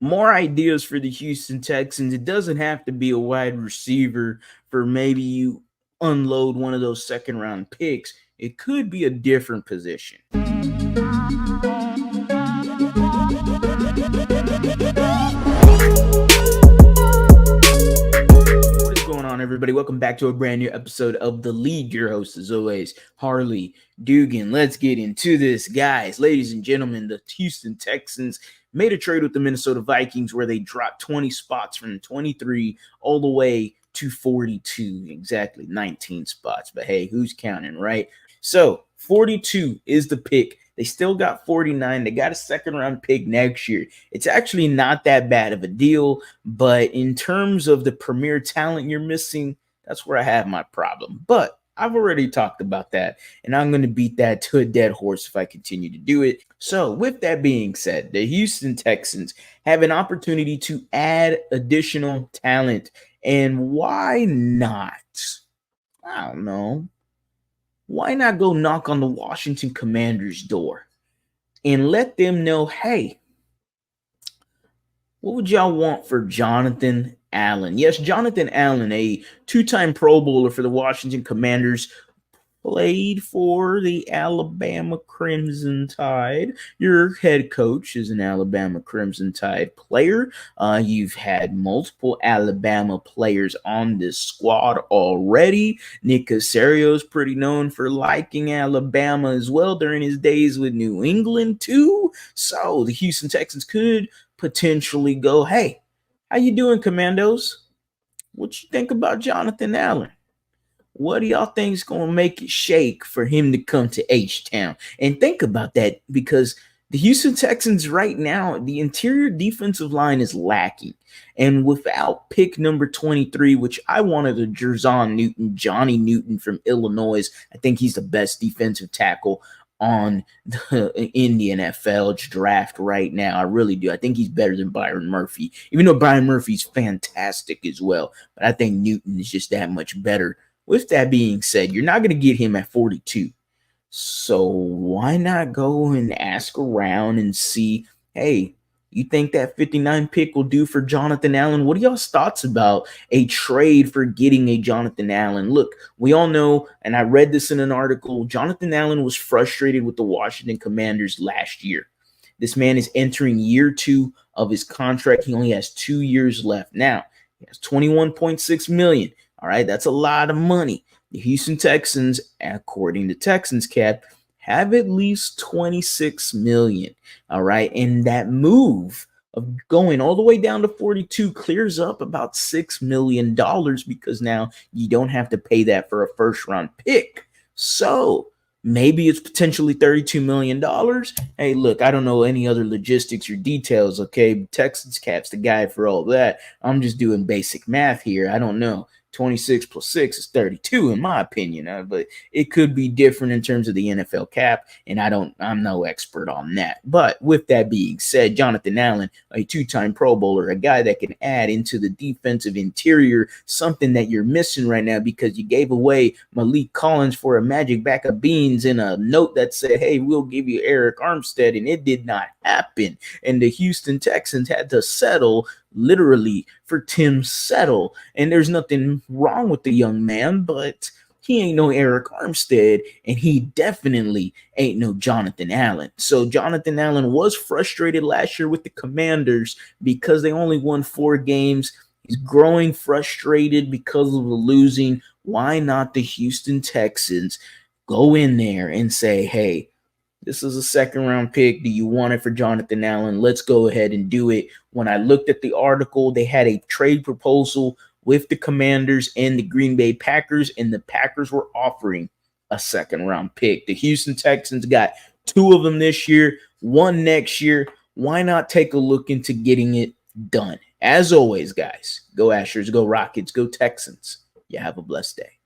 more ideas for the Houston Texans. It doesn't have to be a wide receiver for maybe you unload one of those second round picks. It could be a different position. What is going on, everybody? Welcome back to a brand new episode of The Lead. Your host, as always, Harley Dugan. Let's get into this, guys. Ladies and gentlemen, the Houston Texans made a trade with the Minnesota Vikings where they dropped 20 spots from 23 all the way to 42, exactly 19 spots. But hey, who's counting, right? So 42 is the pick. They still got 49. They got a second round pick next year. It's actually not that bad of a deal, but in terms of the premier talent you're missing, that's where I have my problem. But I've already talked about that, and I'm going to beat that to a dead horse if I continue to do it. So with that being said, the Houston Texans have an opportunity to add additional talent, and why not? I don't know. Why not go knock on the Washington Commanders' door and let them know, hey, what would y'all want for Jonathan Allen? Yes, Jonathan Allen, a two-time Pro Bowler for the Washington Commanders, played for the Alabama Crimson Tide. Your head coach is an Alabama Crimson Tide player. You've had multiple Alabama players on this squad already. Nick Casario is pretty known for liking Alabama as well during his days with New England too. So the Houston Texans could potentially go, hey, how you doing, Commandos? What you think about Jonathan Allen? What do y'all think is going to make it shake for him to come to Htown? And think about that, because the Houston Texans right now, the interior defensive line is lacking. And without pick number 23, which I wanted a Johnny Newton from Illinois, I think he's the best defensive tackle in the NFL draft right now. I really do. I think he's better than Byron Murphy, even though Byron Murphy's fantastic as well. But I think Newton is just that much better. With that being said, you're not going to get him at 42. So why not go and ask around and see, hey, you think that 59 pick will do for Jonathan Allen? What are y'all's thoughts about a trade for getting a Jonathan Allen? Look, we all know, and I read this in an article, Jonathan Allen was frustrated with the Washington Commanders last year. This man is entering year 2 of his contract. He only has 2 years left. Now, he has $21.6 million. All right, that's a lot of money. The Houston Texans, according to Texans Cap, have at least $26 million. All right, and that move of going all the way down to 42 clears up about $6 million because now you don't have to pay that for a first-round pick. So maybe it's potentially $32 million. Hey, look, I don't know any other logistics or details, okay? Texans Cap's the guy for all that. I'm just doing basic math here. I don't know. 26 plus 6 is 32 in my opinion, but it could be different in terms of the NFL cap, and I'm no expert on that. But with that being said, Jonathan Allen, a two-time Pro Bowler, a guy that can add into the defensive interior, something that you're missing right now because you gave away Malik Collins for a magic bag of beans and a note that said, hey, we'll give you Eric Armstead, and it did not happen. And the Houston Texans had to settle literally for Tim Settle. And there's nothing wrong with the young man, but he ain't no Eric Armstead, and he definitely ain't no Jonathan Allen. So Jonathan Allen was frustrated last year with the Commanders because they only won 4 games. He's growing frustrated because of the losing. Why not the Houston Texans go in there and say, hey, this is a second-round pick. Do you want it for Jonathan Allen? Let's go ahead and do it. When I looked at the article, they had a trade proposal with the Commanders and the Green Bay Packers, and the Packers were offering a second-round pick. The Houston Texans got 2 of them this year, 1 next year. Why not take a look into getting it done? As always, guys, go Ashers, go Rockets, go Texans. You have a blessed day.